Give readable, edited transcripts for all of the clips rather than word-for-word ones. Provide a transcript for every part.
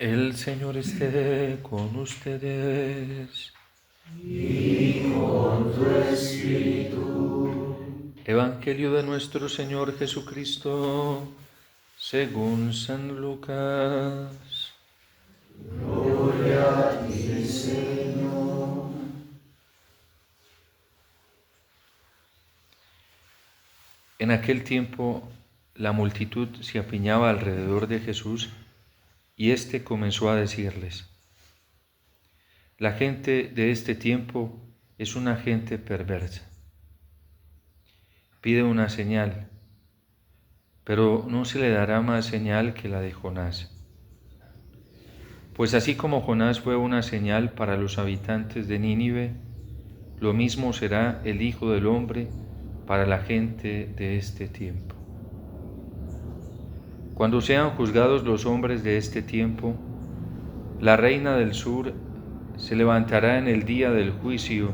El Señor esté con ustedes. Y con tu espíritu. Evangelio de nuestro Señor Jesucristo, según San Lucas. Gloria a ti, Señor. En aquel tiempo la multitud se apiñaba alrededor de Jesús y éste comenzó a decirles: la gente de este tiempo es una gente perversa. Pide una señal, pero no se le dará más señal que la de Jonás. Pues así como Jonás fue una señal para los habitantes de Nínive, lo mismo será el Hijo del Hombre para la gente de este tiempo. Cuando sean juzgados los hombres de este tiempo, la reina del sur se levantará en el día del juicio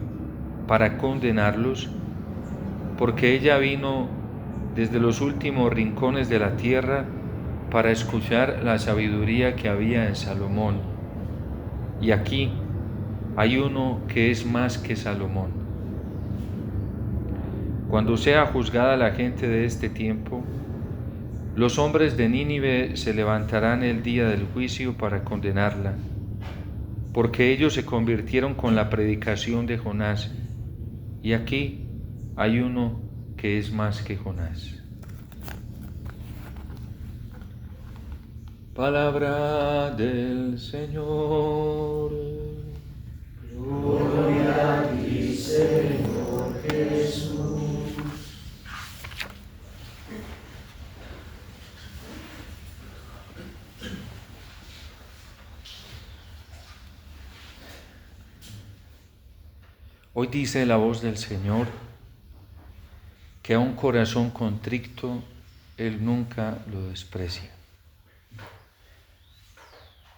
para condenarlos, porque ella vino desde los últimos rincones de la tierra para escuchar la sabiduría que había en Salomón. Y aquí hay uno que es más que Salomón. Cuando sea juzgada la gente de este tiempo, los hombres de Nínive se levantarán el día del juicio para condenarla, porque ellos se convirtieron con la predicación de Jonás, y aquí hay uno que es más que Jonás. Palabra del Señor. Gloria a ti, Señor Jesús. Hoy dice la voz del Señor que a un corazón contrito Él nunca lo desprecia.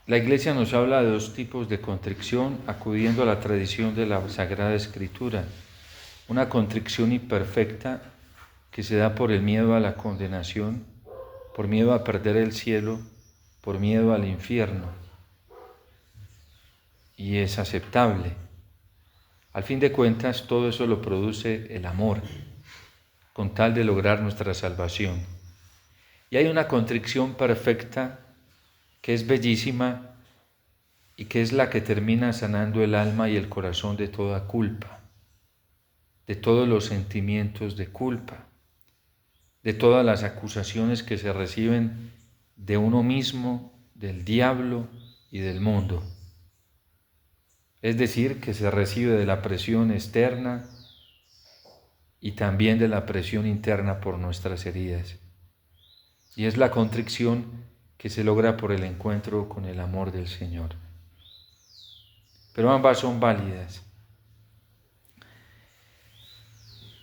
La Iglesia nos habla de dos tipos de contrición acudiendo a la tradición de la Sagrada Escritura. Una contrición imperfecta que se da por el miedo a la condenación, por miedo a perder el cielo, por miedo al infierno. Y es aceptable. Al fin de cuentas, todo eso lo produce el amor, con tal de lograr nuestra salvación. Y hay una contrición perfecta que es bellísima y que es la que termina sanando el alma y el corazón de toda culpa, de todos los sentimientos de culpa, de todas las acusaciones que se reciben de uno mismo, del diablo y del mundo. Es decir, que se recibe de la presión externa y también de la presión interna por nuestras heridas. Y es la contrición que se logra por el encuentro con el amor del Señor. Pero ambas son válidas.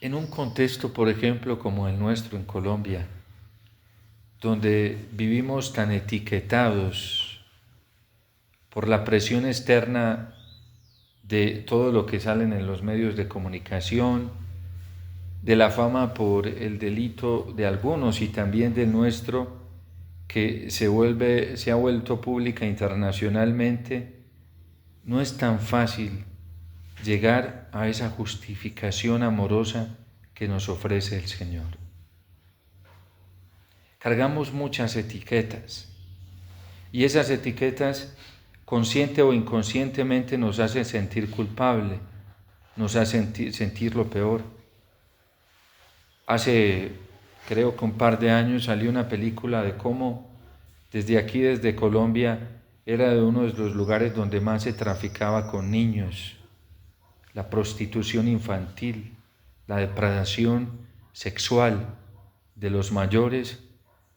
En un contexto, por ejemplo, como el nuestro en Colombia, donde vivimos tan etiquetados por la presión externa de todo lo que salen en los medios de comunicación, de la fama por el delito de algunos y también del nuestro, que se ha vuelto pública internacionalmente, no es tan fácil llegar a esa justificación amorosa que nos ofrece el Señor. Cargamos muchas etiquetas y esas etiquetas, consciente o inconscientemente, nos hacen sentir culpable, nos hacen sentir lo peor. Hace, creo que un par de años, salió una película de cómo desde Colombia, era de uno de los lugares donde más se traficaba con niños, la prostitución infantil, la depredación sexual de los mayores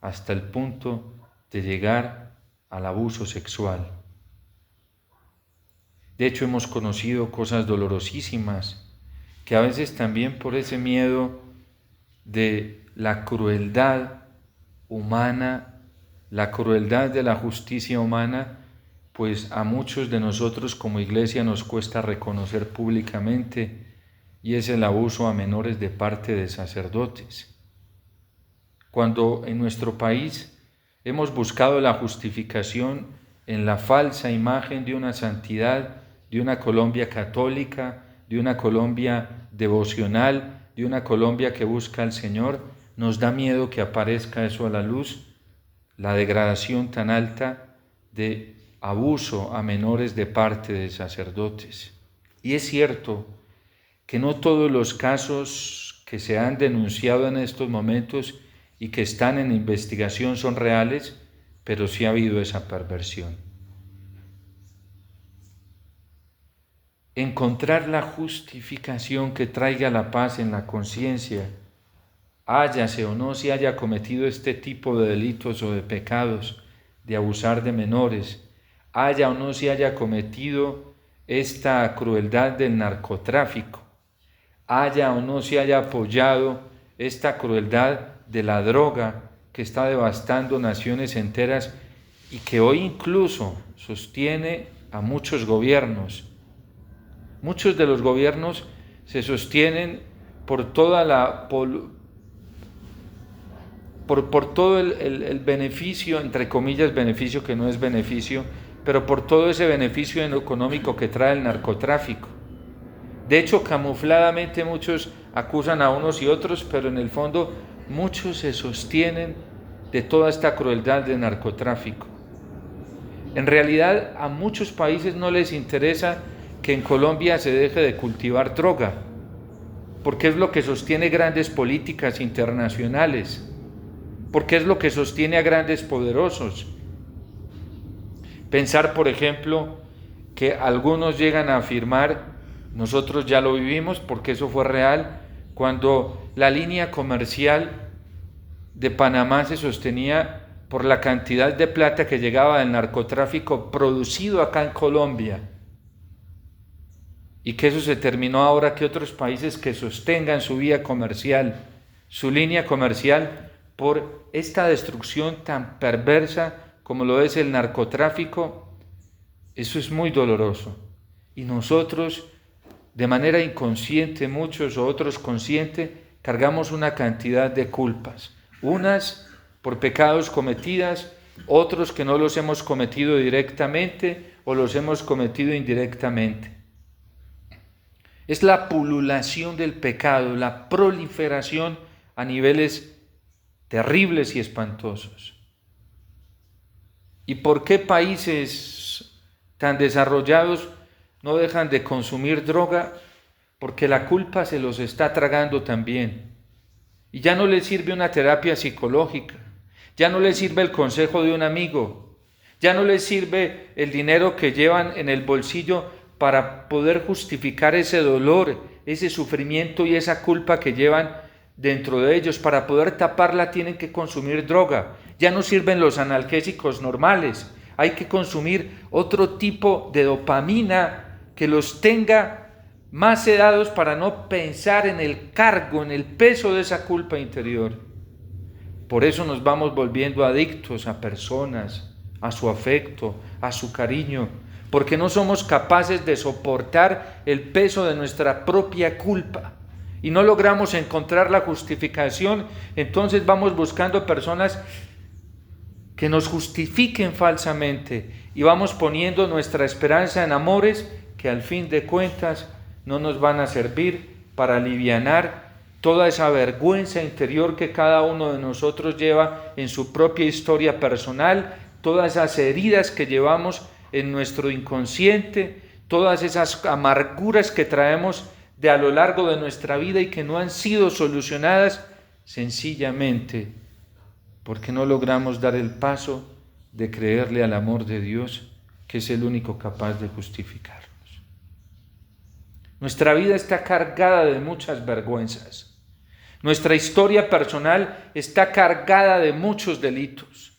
hasta el punto de llegar al abuso sexual. De hecho, hemos conocido cosas dolorosísimas que a veces también por ese miedo de la crueldad humana, la crueldad de la justicia humana, pues a muchos de nosotros como Iglesia nos cuesta reconocer públicamente, y es el abuso a menores de parte de sacerdotes. Cuando en nuestro país hemos buscado la justificación en la falsa imagen de una santidad, de una Colombia católica, de una Colombia devocional, de una Colombia que busca al Señor, nos da miedo que aparezca eso a la luz, la degradación tan alta de abuso a menores de parte de sacerdotes. Y es cierto que no todos los casos que se han denunciado en estos momentos y que están en investigación son reales, pero sí ha habido esa perversión. Encontrar la justificación que traiga la paz en la conciencia, háyase o no se haya cometido este tipo de delitos o de pecados, de abusar de menores, haya o no se haya cometido esta crueldad del narcotráfico, haya o no se haya apoyado esta crueldad de la droga que está devastando naciones enteras y que hoy incluso sostiene a muchos gobiernos. Muchos de los gobiernos se sostienen por toda por todo el beneficio, entre comillas beneficio que no es beneficio, pero por todo ese beneficio económico que trae el narcotráfico. De hecho, camufladamente muchos acusan a unos y otros, pero en el fondo muchos se sostienen de toda esta crueldad del narcotráfico. En realidad, a muchos países no les interesa que en Colombia se deje de cultivar droga, porque es lo que sostiene grandes políticas internacionales, porque es lo que sostiene a grandes poderosos. Pensar, por ejemplo, que algunos llegan a afirmar, nosotros ya lo vivimos porque eso fue real, cuando la línea comercial de Panamá se sostenía por la cantidad de plata que llegaba del narcotráfico producido acá en Colombia, y que eso se terminó ahora que otros países que sostengan su vía comercial, su línea comercial, por esta destrucción tan perversa como lo es el narcotráfico. Eso es muy doloroso. Y nosotros, de manera inconsciente, muchos o otros consciente, cargamos una cantidad de culpas, unas por pecados cometidas, otros que no los hemos cometido directamente o los hemos cometido indirectamente. Es la pululación del pecado, la proliferación a niveles terribles y espantosos. ¿Y por qué países tan desarrollados no dejan de consumir droga? Porque la culpa se los está tragando también. Y ya no les sirve una terapia psicológica, ya no les sirve el consejo de un amigo, ya no les sirve el dinero que llevan en el bolsillo para poder justificar ese dolor, ese sufrimiento y esa culpa que llevan dentro de ellos. Para poder taparla tienen que consumir droga. Ya no sirven los analgésicos normales. Hay que consumir otro tipo de dopamina que los tenga más sedados para no pensar en el cargo, en el peso de esa culpa interior. Por eso nos vamos volviendo adictos a personas, a su afecto, a su cariño, porque no somos capaces de soportar el peso de nuestra propia culpa y no logramos encontrar la justificación. Entonces vamos buscando personas que nos justifiquen falsamente y vamos poniendo nuestra esperanza en amores que al fin de cuentas no nos van a servir para alivianar toda esa vergüenza interior que cada uno de nosotros lleva en su propia historia personal, todas esas heridas que llevamos en nuestro inconsciente, todas esas amarguras que traemos de a lo largo de nuestra vida y que no han sido solucionadas sencillamente porque no logramos dar el paso de creerle al amor de Dios, que es el único capaz de justificarnos. Nuestra vida está cargada de muchas vergüenzas. Nuestra historia personal está cargada de muchos delitos.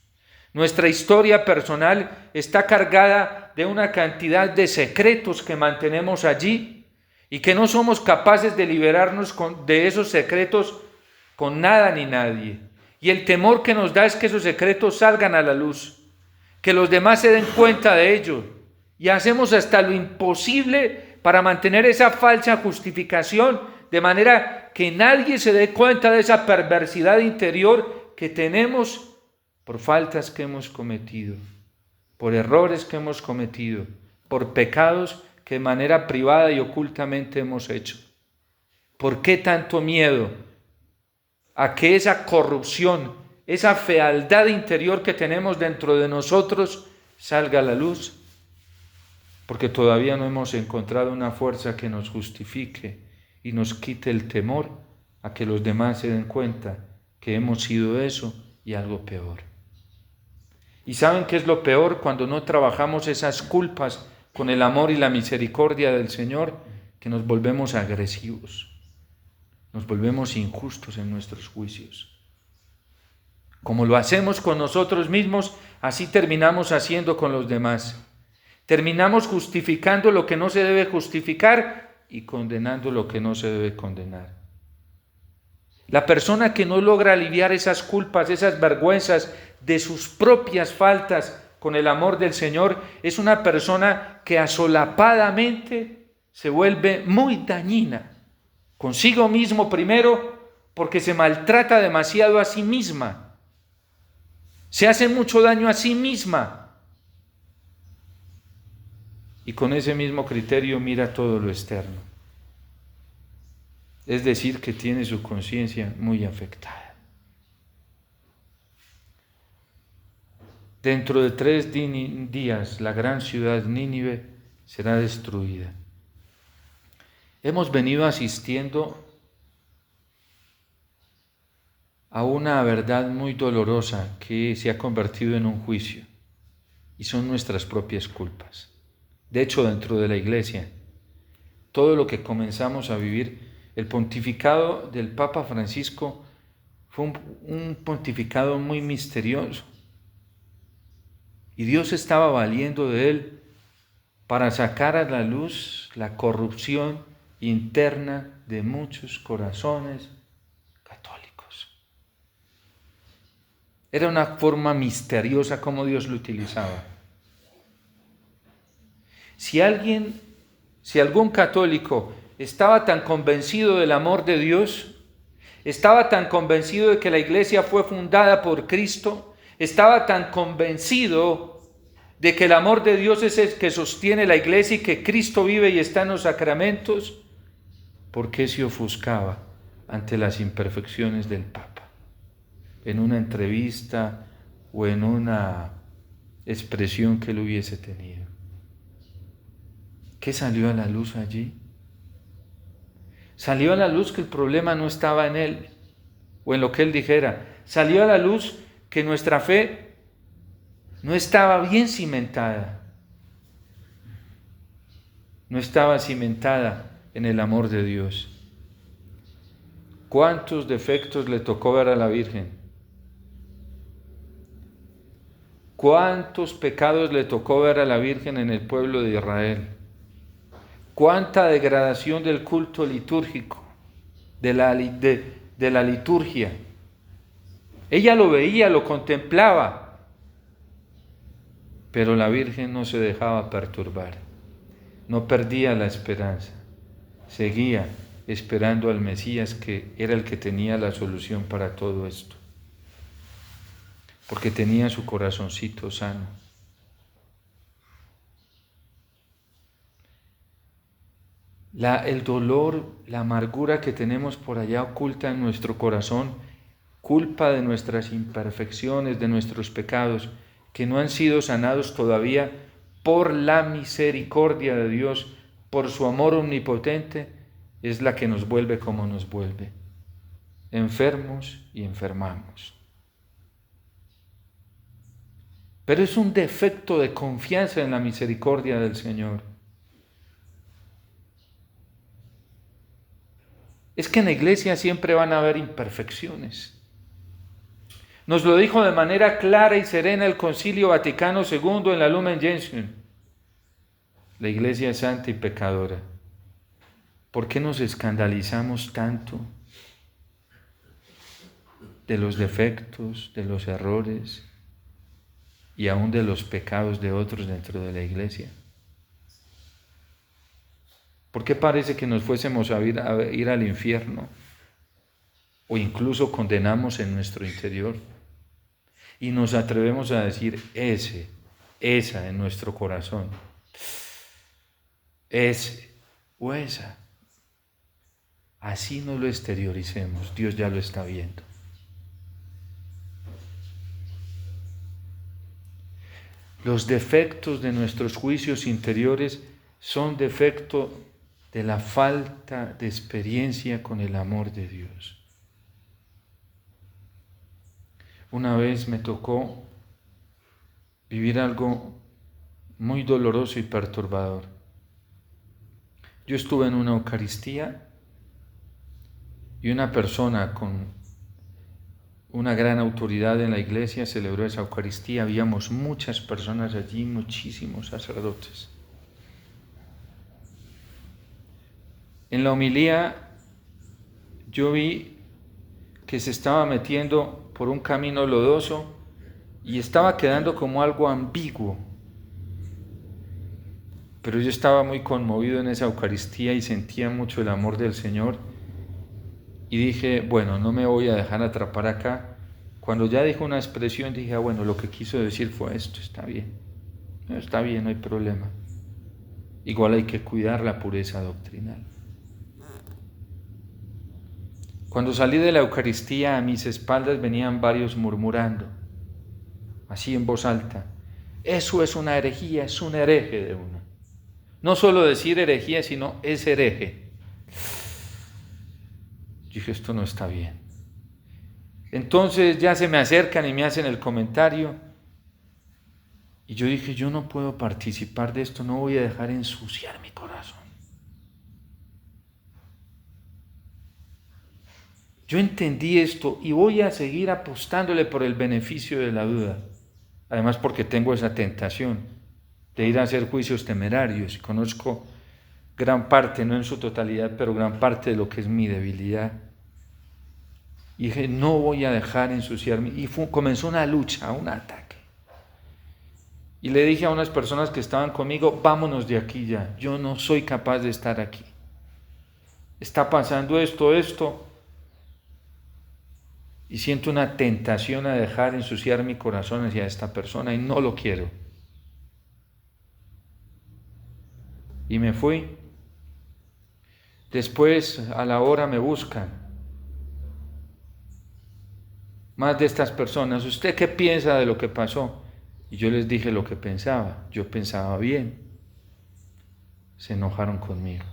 Nuestra historia personal está cargada de una cantidad de secretos que mantenemos allí y que no somos capaces de liberarnos de esos secretos con nada ni nadie. Y el temor que nos da es que esos secretos salgan a la luz, que los demás se den cuenta de ello. Y hacemos hasta lo imposible para mantener esa falsa justificación, de manera que nadie se dé cuenta de esa perversidad interior que tenemos por faltas que hemos cometido. por errores que hemos cometido, por pecados que de manera privada y ocultamente hemos hecho. ¿Por qué tanto miedo a que esa corrupción, esa fealdad interior que tenemos dentro de nosotros salga a la luz? Porque todavía no hemos encontrado una fuerza que nos justifique y nos quite el temor a que los demás se den cuenta que hemos sido eso y algo peor. ¿Y saben qué es lo peor? Cuando no trabajamos esas culpas con el amor y la misericordia del Señor, que nos volvemos agresivos, nos volvemos injustos en nuestros juicios. Como lo hacemos con nosotros mismos, así terminamos haciendo con los demás. Terminamos justificando lo que no se debe justificar y condenando lo que no se debe condenar. La persona que no logra aliviar esas culpas, esas vergüenzas de sus propias faltas con el amor del Señor, es una persona que asolapadamente se vuelve muy dañina. Consigo mismo primero, porque se maltrata demasiado a sí misma. Se hace mucho daño a sí misma. Y con ese mismo criterio mira todo lo externo. Es decir, que tiene su conciencia muy afectada. Dentro de 3 días, la gran ciudad Nínive será destruida. Hemos venido asistiendo a una verdad muy dolorosa que se ha convertido en un juicio, y son nuestras propias culpas. De hecho, dentro de la Iglesia, todo lo que comenzamos a vivir, el pontificado del Papa Francisco fue un pontificado muy misterioso. Y Dios estaba valiendo de él para sacar a la luz la corrupción interna de muchos corazones católicos. Era una forma misteriosa como Dios lo utilizaba. Si algún católico estaba tan convencido del amor de Dios, estaba tan convencido de que la iglesia fue fundada por Cristo, estaba tan convencido de que el amor de Dios es el que sostiene la iglesia y que Cristo vive y está en los sacramentos, ¿por qué se ofuscaba ante las imperfecciones del Papa? En una entrevista o en una expresión que él hubiese tenido. ¿Qué salió a la luz allí? Salió a la luz que el problema no estaba en él o en lo que él dijera. Salió a la luz que nuestra fe no estaba bien cimentada. No estaba cimentada en el amor de Dios. ¿Cuántos defectos le tocó ver a la Virgen? ¿Cuántos pecados le tocó ver a la Virgen en el pueblo de Israel? ¿Cuánta degradación del culto litúrgico, de la liturgia? Ella lo veía, lo contemplaba, pero la Virgen no se dejaba perturbar, no perdía la esperanza, seguía esperando al Mesías, que era el que tenía la solución para todo esto, porque tenía su corazoncito sano. El dolor, la amargura que tenemos por allá oculta en nuestro corazón, culpa de nuestras imperfecciones, de nuestros pecados, que no han sido sanados todavía por la misericordia de Dios, por su amor omnipotente, es la que nos vuelve como nos vuelve, enfermos y enfermamos. Pero es un defecto de confianza en la misericordia del Señor. Es que en la iglesia siempre van a haber imperfecciones. Nos lo dijo de manera clara y serena el Concilio Vaticano II en la Lumen Gentium. La iglesia es santa y pecadora. ¿Por qué nos escandalizamos tanto de los defectos, de los errores y aún de los pecados de otros dentro de la iglesia? ¿Por qué parece que nos fuésemos a ir al infierno? O incluso condenamos en nuestro interior. Y nos atrevemos a decir, ese esa en nuestro corazón, ese o esa, así no lo exterioricemos, Dios ya lo está viendo. Los defectos de nuestros juicios interiores son defecto de la falta de experiencia con el amor de Dios. Una vez me tocó vivir algo muy doloroso y perturbador. Yo estuve en una Eucaristía y una persona con una gran autoridad en la iglesia celebró esa Eucaristía. Habíamos muchas personas allí, muchísimos sacerdotes. En la homilía yo vi que se estaba metiendo por un camino lodoso y estaba quedando como algo ambiguo. Pero yo estaba muy conmovido en esa Eucaristía y sentía mucho el amor del Señor. Y dije, bueno, no me voy a dejar atrapar acá. Cuando ya dijo una expresión, dije, bueno, lo que quiso decir fue esto, está bien. No, está bien, no hay problema. Igual hay que cuidar la pureza doctrinal. Cuando salí de la Eucaristía, a mis espaldas venían varios murmurando, así en voz alta, eso es una herejía, es un hereje de uno. No solo decir herejía, sino es hereje. Dije, esto no está bien. Entonces ya se me acercan y me hacen el comentario. Y yo dije, yo no puedo participar de esto, no voy a dejar ensuciar mi corazón. Yo entendí esto y voy a seguir apostándole por el beneficio de la duda. Además porque tengo esa tentación de ir a hacer juicios temerarios. Conozco gran parte, no en su totalidad, pero gran parte de lo que es mi debilidad. Y dije, no voy a dejar ensuciarme. Y comenzó una lucha, un ataque. Y le dije a unas personas que estaban conmigo, vámonos de aquí ya. Yo no soy capaz de estar aquí. Está pasando esto. Y siento una tentación a dejar ensuciar mi corazón hacia esta persona y no lo quiero. Y me fui. Después, a la hora, me buscan más de estas personas. ¿Usted qué piensa de lo que pasó? Y yo les dije lo que pensaba. Yo pensaba bien. Se enojaron conmigo.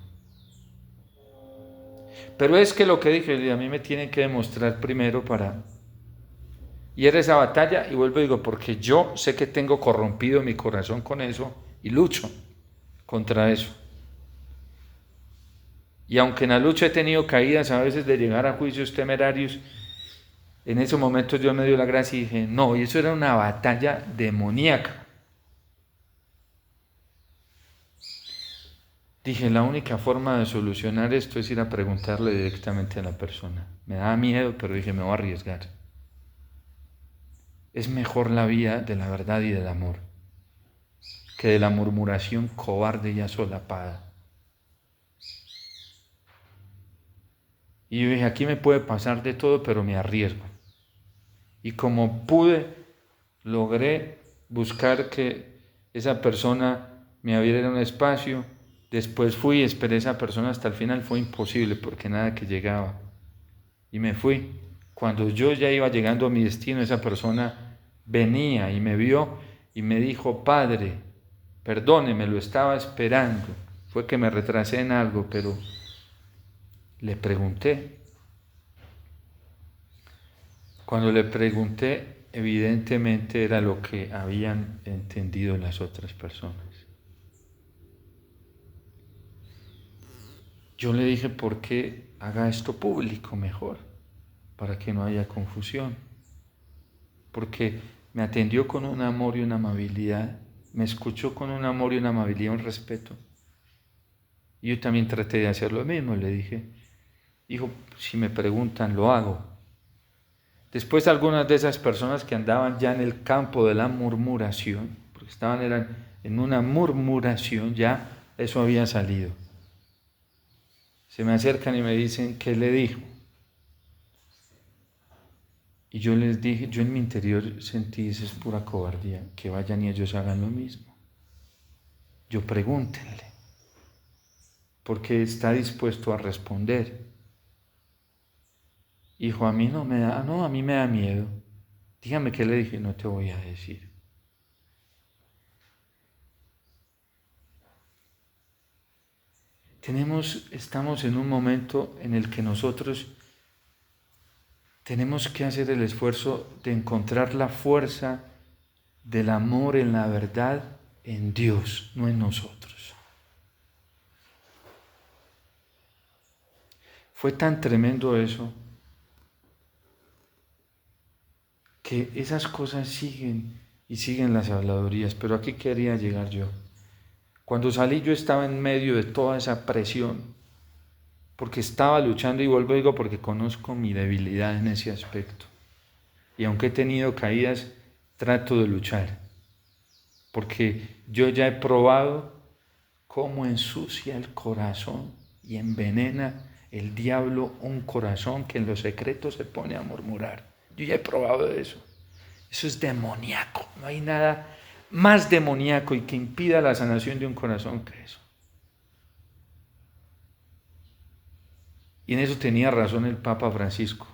Pero es que lo que dije, a mí me tienen que demostrar primero para... Y era esa batalla, y vuelvo y digo, porque yo sé que tengo corrompido mi corazón con eso, y lucho contra eso. Y aunque en la lucha he tenido caídas a veces de llegar a juicios temerarios, en ese momento Dios me dio la gracia y dije, no, y eso era una batalla demoníaca. Dije, la única forma de solucionar esto es ir a preguntarle directamente a la persona. Me daba miedo, pero dije, me voy a arriesgar. Es mejor la vía de la verdad y del amor que de la murmuración cobarde y asolapada. Y yo dije, aquí me puede pasar de todo, pero me arriesgo. Y como pude, logré buscar que esa persona me abriera un espacio. Después fui y esperé a esa persona hasta el final. Fue imposible porque nada que llegaba. Y me fui. Cuando yo ya iba llegando a mi destino, esa persona venía y me vio y me dijo, Padre, perdóneme, lo estaba esperando. Fue que me retrasé en algo, pero le pregunté. Cuando le pregunté, evidentemente era lo que habían entendido las otras personas. Yo le dije, ¿por qué haga esto público mejor? Para que no haya confusión. Porque me atendió con un amor y una amabilidad, me escuchó con un amor y una amabilidad, un respeto. Y yo también traté de hacer lo mismo, le dije, hijo, si me preguntan, lo hago. Después algunas de esas personas que andaban ya en el campo de la murmuración, porque eran en una murmuración, ya eso había salido. Se me acercan y me dicen, ¿qué le dijo? Y yo les dije, yo en mi interior sentí, eso es pura cobardía, que vayan y ellos hagan lo mismo. Yo pregúntenle, porque está dispuesto a responder. Hijo, a mí no me da, no, a mí me da miedo. Dígame qué le dije, no te voy a decir. Estamos en un momento en el que nosotros tenemos que hacer el esfuerzo de encontrar la fuerza del amor en la verdad en Dios, no en nosotros. Fue tan tremendo eso que esas cosas siguen y siguen las habladurías, pero aquí quería llegar yo. Cuando salí yo estaba en medio de toda esa presión, porque estaba luchando, y vuelvo a digo porque conozco mi debilidad en ese aspecto. Y aunque he tenido caídas, trato de luchar, porque yo ya he probado cómo ensucia el corazón y envenena el diablo un corazón que en los secretos se pone a murmurar. Yo ya he probado eso. Eso es demoníaco. No hay nada más demoníaco y que impida la sanación de un corazón que eso. Y en eso tenía razón el Papa Francisco.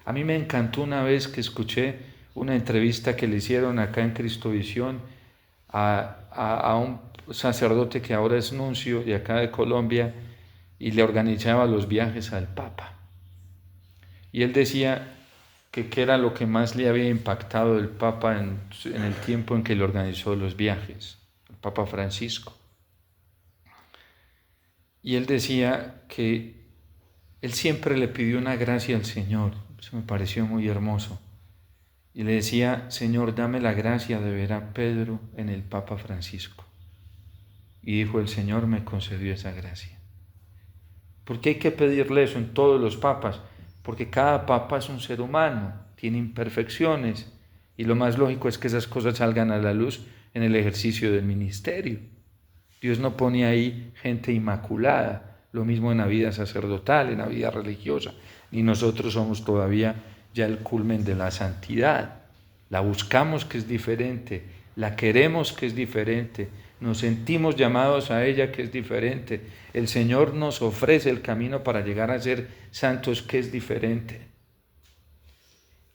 A mí me encantó una vez que escuché una entrevista que le hicieron acá en Cristovisión a un sacerdote que ahora es nuncio de acá de Colombia y le organizaba los viajes al Papa. Y él decía que qué era lo que más le había impactado del Papa en el tiempo en que le organizó los viajes, el Papa Francisco. Y él decía que él siempre le pidió una gracia al Señor, eso me pareció muy hermoso. Y le decía, Señor, dame la gracia de ver a Pedro en el Papa Francisco. Y dijo, el Señor me concedió esa gracia. ¿Por qué hay que pedirle eso en todos los papas? Porque cada papa es un ser humano, tiene imperfecciones, y lo más lógico es que esas cosas salgan a la luz en el ejercicio del ministerio. Dios no pone ahí gente inmaculada, lo mismo en la vida sacerdotal, en la vida religiosa, y nosotros somos todavía ya el culmen de la santidad. La buscamos que es diferente, la queremos que es diferente, nos sentimos llamados a ella que es diferente. El Señor nos ofrece el camino para llegar a ser santos que es diferente.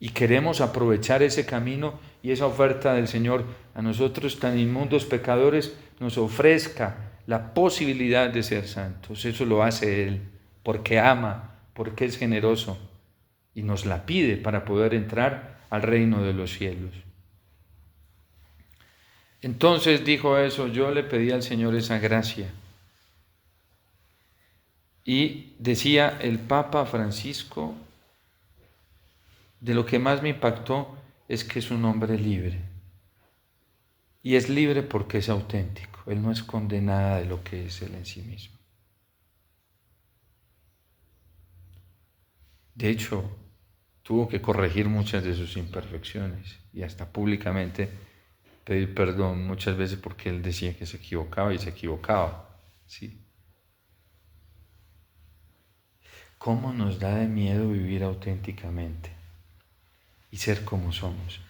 Y queremos aprovechar ese camino y esa oferta del Señor a nosotros tan inmundos pecadores nos ofrezca la posibilidad de ser santos. Eso lo hace Él, porque ama, porque es generoso y nos la pide para poder entrar al reino de los cielos. Entonces dijo eso, yo le pedí al Señor esa gracia. Y decía el Papa Francisco, de lo que más me impactó es que es un hombre libre. Y es libre porque es auténtico. Él no esconde nada de lo que es Él en sí mismo. De hecho, tuvo que corregir muchas de sus imperfecciones y hasta públicamente pedir perdón muchas veces porque él decía que se equivocaba y se equivocaba. ¿Sí? ¿Cómo nos da de miedo vivir auténticamente y ser como somos?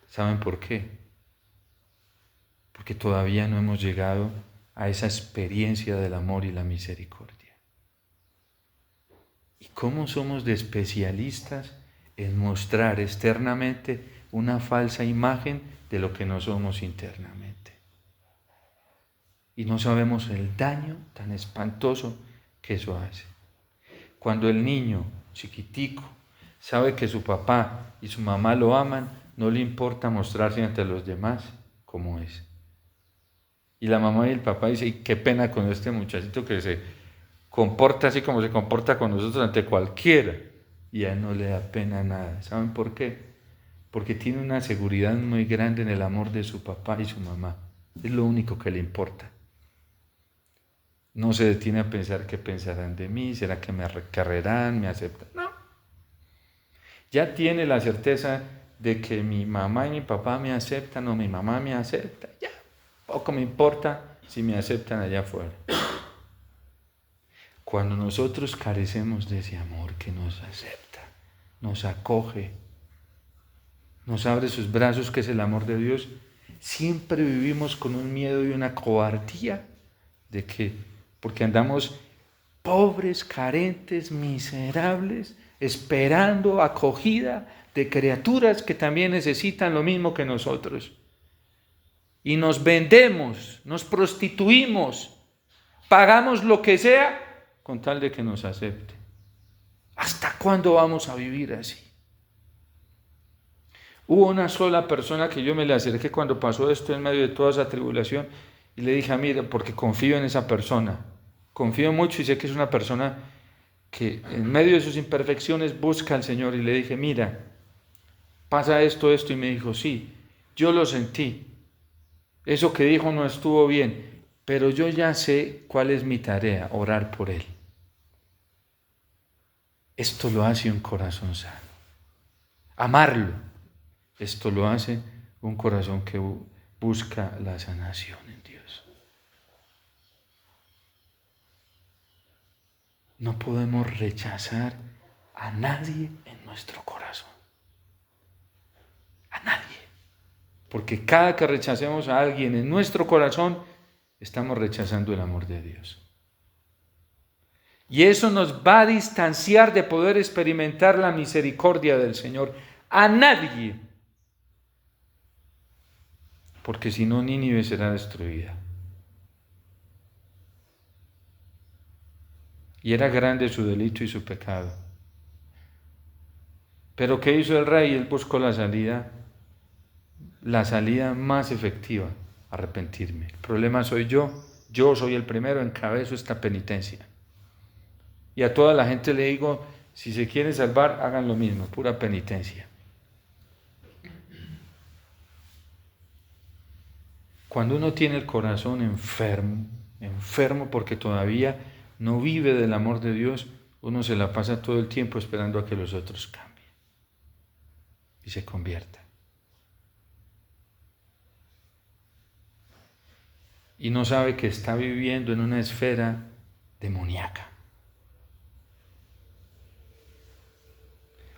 ¿Saben por qué? Porque todavía no hemos llegado a esa experiencia del amor y la misericordia. ¿Y cómo somos de especialistas en mostrar externamente una falsa imagen de lo que no somos internamente? Y no sabemos el daño tan espantoso que eso hace. Cuando el niño chiquitico sabe que su papá y su mamá lo aman, no le importa mostrarse ante los demás como es. Y la mamá y el papá dicen, qué pena con este muchachito que se comporta así como se comporta con nosotros ante cualquiera. Y a él no le da pena nada. ¿Saben por qué? Porque tiene una seguridad muy grande en el amor de su papá y su mamá. Es lo único que le importa. No se detiene a pensar qué pensarán de mí, será que me querrán, me aceptan. No. Ya tiene la certeza de que mi mamá y mi papá me aceptan o mi mamá me acepta. Ya, poco me importa si me aceptan allá afuera. Cuando nosotros carecemos de ese amor que nos acepta, nos acoge, nos abre sus brazos, que es el amor de Dios, siempre vivimos con un miedo y una cobardía de que, porque andamos pobres, carentes, miserables, esperando acogida de criaturas que también necesitan lo mismo que nosotros. Y nos vendemos, nos prostituimos, pagamos lo que sea con tal de que nos acepte. ¿Hasta cuándo vamos a vivir así? Hubo una sola persona que yo me le acerqué cuando pasó esto en medio de toda esa tribulación y le dije, mira, porque confío en esa persona, confío mucho y sé que es una persona que en medio de sus imperfecciones busca al Señor, y le dije, mira, pasa esto, y me dijo, sí, yo lo sentí, eso que dijo no estuvo bien, pero yo ya sé cuál es mi tarea, orar por él. Esto lo hace un corazón sano. Amarlo, esto lo hace un corazón que busca la sanación en Dios. No podemos rechazar a nadie en nuestro corazón. A nadie. Porque cada que rechacemos a alguien en nuestro corazón, estamos rechazando el amor de Dios. Y eso nos va a distanciar de poder experimentar la misericordia del Señor. A nadie. Porque si no, Nínive será destruida. Y era grande su delito y su pecado. Pero ¿qué hizo el rey? Él buscó la salida más efectiva: arrepentirme. El problema soy yo soy el primero, encabezo esta penitencia. Y a toda la gente le digo, si se quieren salvar, hagan lo mismo, pura penitencia. Cuando uno tiene el corazón enfermo porque todavía no vive del amor de Dios, uno se la pasa todo el tiempo esperando a que los otros cambien y se conviertan. Y no sabe que está viviendo en una esfera demoníaca.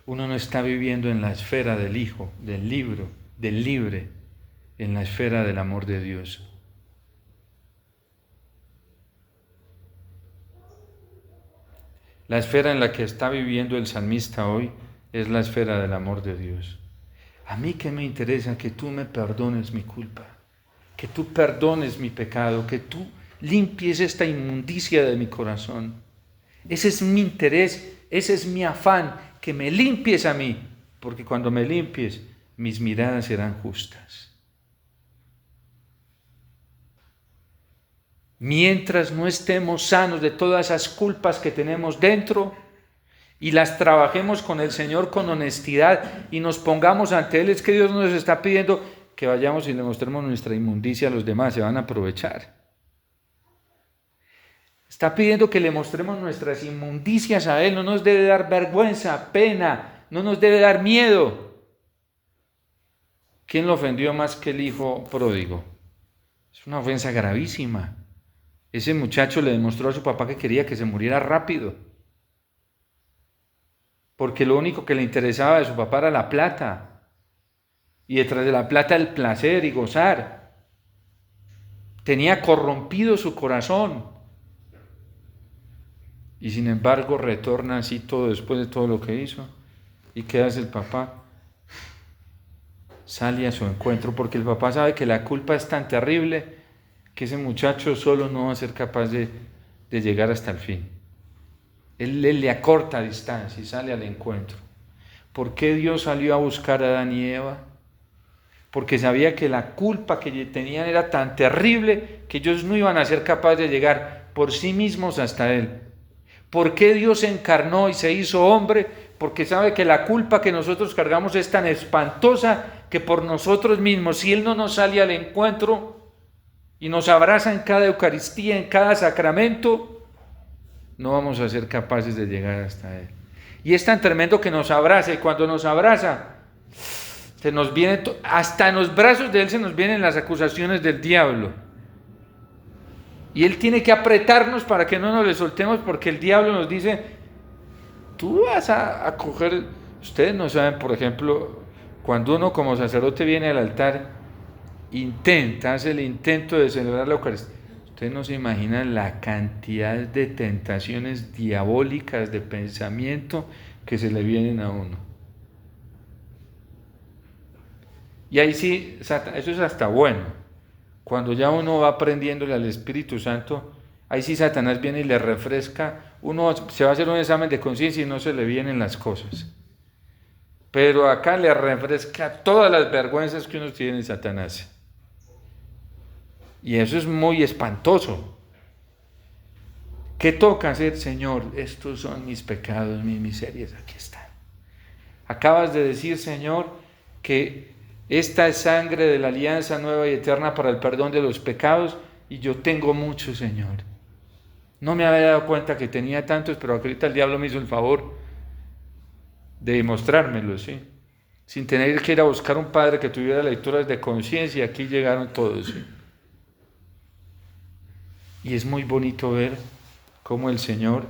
Uno no está viviendo en la esfera del Hijo, del libro, del libre, en la esfera del amor de Dios. La esfera en la que está viviendo el salmista hoy es la esfera del amor de Dios. A mí que me interesa que tú me perdones mi culpa, que tú perdones mi pecado, que tú limpies esta inmundicia de mi corazón. Ese es mi interés, ese es mi afán, que me limpies a mí, porque cuando me limpies, mis miradas serán justas. Mientras no estemos sanos de todas esas culpas que tenemos dentro y las trabajemos con el Señor con honestidad y nos pongamos ante Él, es que Dios nos está pidiendo que vayamos y le mostremos nuestra inmundicia a los demás, se van a aprovechar. Está pidiendo que le mostremos nuestras inmundicias a Él, no nos debe dar vergüenza, pena, no nos debe dar miedo. ¿Quién lo ofendió más que el hijo pródigo? Es una ofensa gravísima. Ese muchacho le demostró a su papá que quería que se muriera rápido, porque lo único que le interesaba de su papá era la plata, y detrás de la plata el placer y gozar. Tenía corrompido su corazón. Y sin embargo retorna así todo después de todo lo que hizo. ¿Y qué hace el papá? Sale a su encuentro, porque el papá sabe que la culpa es tan terrible que ese muchacho solo no va a ser capaz de llegar hasta el fin. Él le acorta distancia y sale al encuentro. ¿Por qué Dios salió a buscar a Adán y Eva? Porque sabía que la culpa que tenían era tan terrible que ellos no iban a ser capaces de llegar por sí mismos hasta Él. ¿Por qué Dios se encarnó y se hizo hombre? Porque sabe que la culpa que nosotros cargamos es tan espantosa que por nosotros mismos, si Él no nos sale al encuentro y nos abraza en cada Eucaristía, en cada sacramento, no vamos a ser capaces de llegar hasta Él. Y es tan tremendo que nos abraza, y cuando nos abraza, se nos viene hasta en los brazos de Él se nos vienen las acusaciones del diablo. Y Él tiene que apretarnos para que no nos le soltemos, porque el diablo nos dice, tú vas a coger, ustedes no saben, por ejemplo, Cuando uno como sacerdote viene al altar, hace el intento de celebrar la Eucaristía. Ustedes no se imaginan la cantidad de tentaciones diabólicas de pensamiento que se le vienen a uno. Y ahí sí, eso es hasta bueno. Cuando ya uno va aprendiéndole al Espíritu Santo, ahí sí Satanás viene y le refresca. Uno se va a hacer un examen de conciencia y no se le vienen las cosas. Pero acá le refresca todas las vergüenzas que uno tiene en Satanás. Y eso es muy espantoso. ¿Qué toca hacer, Señor? Estos son mis pecados, mis miserias, aquí están. Acabas de decir, Señor, que esta es sangre de la alianza nueva y eterna para el perdón de los pecados, y yo tengo mucho, Señor. No me había dado cuenta que tenía tantos, pero ahorita el diablo me hizo el favor de demostrármelo, ¿sí? Sin tener que ir a buscar un padre que tuviera lecturas de conciencia, aquí llegaron todos, ¿sí? Y es muy bonito ver cómo el Señor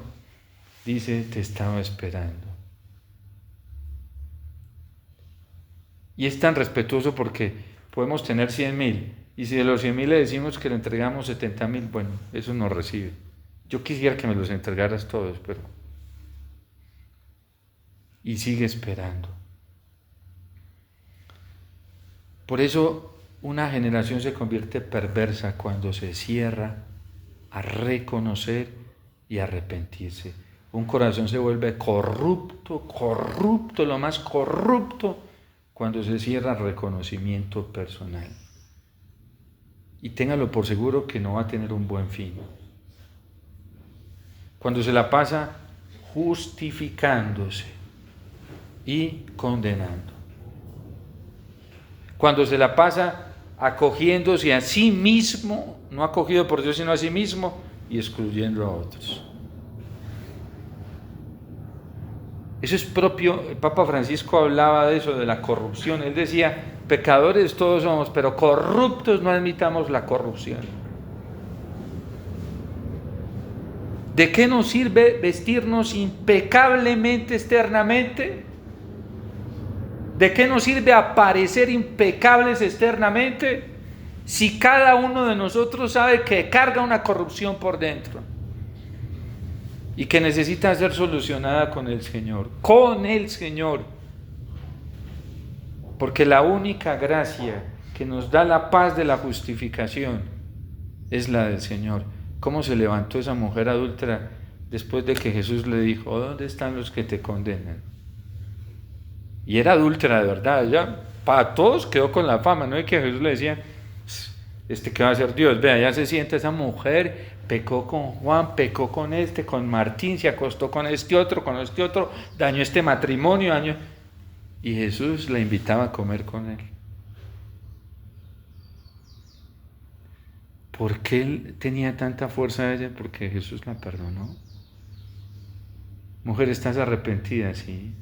dice, te estaba esperando. Y es tan respetuoso porque podemos tener 100,000, y si de los 100,000 le decimos que le entregamos 70,000, bueno, eso no recibe. Yo quisiera que me los entregaras todos, pero... Y sigue esperando. Por eso una generación se convierte perversa cuando se cierra a reconocer y arrepentirse. Un corazón se vuelve corrupto, lo más corrupto, cuando se cierra al reconocimiento personal. Y téngalo por seguro que no va a tener un buen fin. Cuando se la pasa justificándose y condenando. Cuando se la pasa acogiéndose a sí mismo, no acogido por Dios sino a sí mismo, y excluyendo a otros. Eso es propio, el Papa Francisco hablaba de eso, de la corrupción. Él decía, pecadores todos somos, pero corruptos no admitamos la corrupción. ¿De qué nos sirve vestirnos impecablemente externamente? ¿De qué nos sirve aparecer impecables externamente si cada uno de nosotros sabe que carga una corrupción por dentro y que necesita ser solucionada con el Señor? Con el Señor. Porque la única gracia que nos da la paz de la justificación es la del Señor. ¿Cómo se levantó esa mujer adúltera después de que Jesús le dijo, ¿dónde están los que te condenan? Y era adúltera de verdad, ya para todos quedó con la fama, no es que Jesús le decía, ¿qué va a hacer Dios? Vea, ya se siente esa mujer, pecó con Juan, pecó con Martín, se acostó con este otro, dañó este matrimonio, y Jesús la invitaba a comer con él. ¿Por qué él tenía tanta fuerza de ella? Porque Jesús la perdonó. Mujer, ¿estás arrepentida? Sí.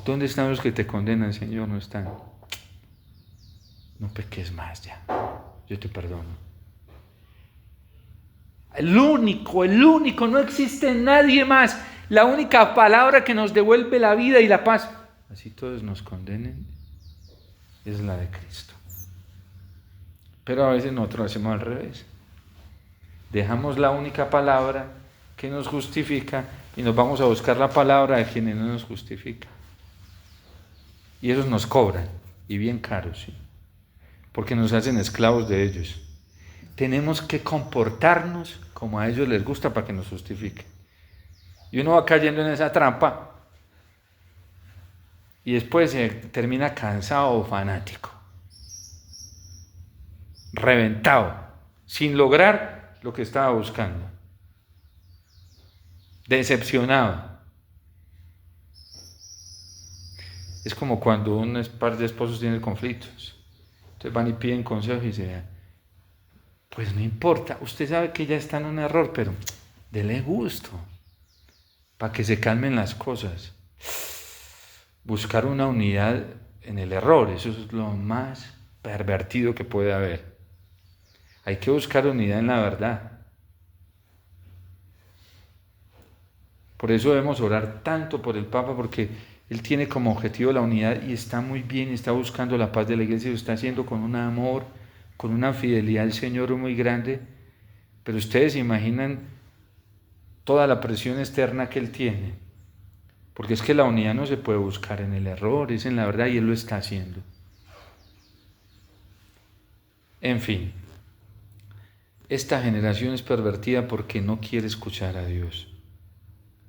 ¿Dónde están los que te condenan, Señor? No están. No peques más ya. Yo te perdono. El único, no existe nadie más. La única palabra que nos devuelve la vida y la paz, así todos nos condenen, es la de Cristo. Pero a veces nosotros hacemos al revés. Dejamos la única palabra que nos justifica y nos vamos a buscar la palabra de quienes no nos justifica. Y esos nos cobran, y bien caros, ¿sí? Porque nos hacen esclavos de ellos. Tenemos que comportarnos como a ellos les gusta para que nos justifiquen. Y uno va cayendo en esa trampa y después se termina cansado o fanático, reventado, sin lograr lo que estaba buscando, decepcionado. Es como cuando un par de esposos tienen conflictos. Entonces van y piden consejo y dicen, pues no importa, usted sabe que ya está en un error, pero dele gusto, para que se calmen las cosas. Buscar una unidad en el error, eso es lo más pervertido que puede haber. Hay que buscar unidad en la verdad. Por eso debemos orar tanto por el Papa, porque Él tiene como objetivo la unidad y está muy bien, está buscando la paz de la iglesia, lo está haciendo con un amor, con una fidelidad al Señor muy grande. Pero ustedes se imaginan toda la presión externa que Él tiene. Porque es que la unidad no se puede buscar en el error, es en la verdad y Él lo está haciendo. En fin, esta generación es pervertida porque no quiere escuchar a Dios.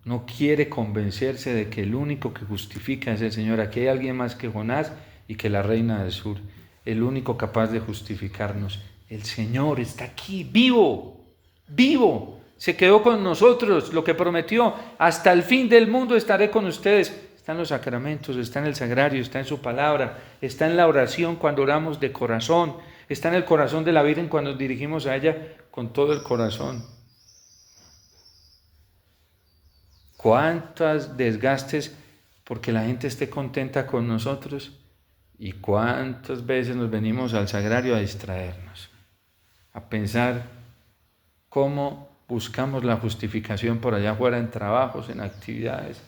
No quiere convencerse de que el único que justifica es el Señor. Aquí hay alguien más que Jonás y que la reina del sur. El único capaz de justificarnos. El Señor está aquí, vivo, vivo. Se quedó con nosotros, lo que prometió. Hasta el fin del mundo estaré con ustedes. Está en los sacramentos, está en el sagrario, está en su palabra, está en la oración cuando oramos de corazón, está en el corazón de la Virgen cuando nos dirigimos a ella con todo el corazón. ¿Cuántos desgastes porque la gente esté contenta con nosotros? ¿Y cuántas veces nos venimos al sagrario a distraernos? A pensar cómo buscamos la justificación por allá afuera en trabajos, en actividades,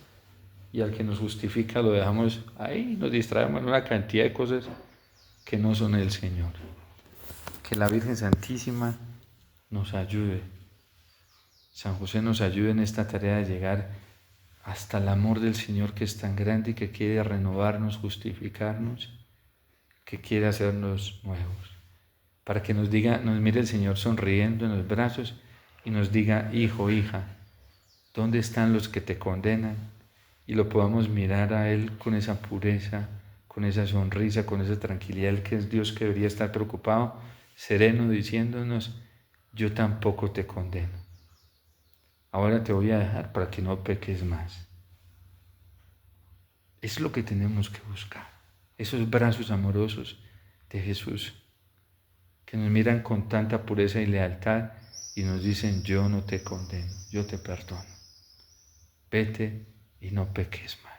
y al que nos justifica lo dejamos ahí, nos distraemos en una cantidad de cosas que no son el Señor. Que la Virgen Santísima nos ayude. San José nos ayude en esta tarea de llegar hasta el amor del Señor que es tan grande y que quiere renovarnos, justificarnos, que quiere hacernos nuevos. Para que nos mire el Señor sonriendo en los brazos y nos diga, hijo, hija, ¿dónde están los que te condenan? Y lo podamos mirar a Él con esa pureza, con esa sonrisa, con esa tranquilidad, el que es Dios que debería estar preocupado, sereno, diciéndonos, yo tampoco te condeno. Ahora te voy a dejar para que no peques más. Es lo que tenemos que buscar. Esos brazos amorosos de Jesús, que nos miran con tanta pureza y lealtad y nos dicen, yo no te condeno, yo te perdono. Vete y no peques más.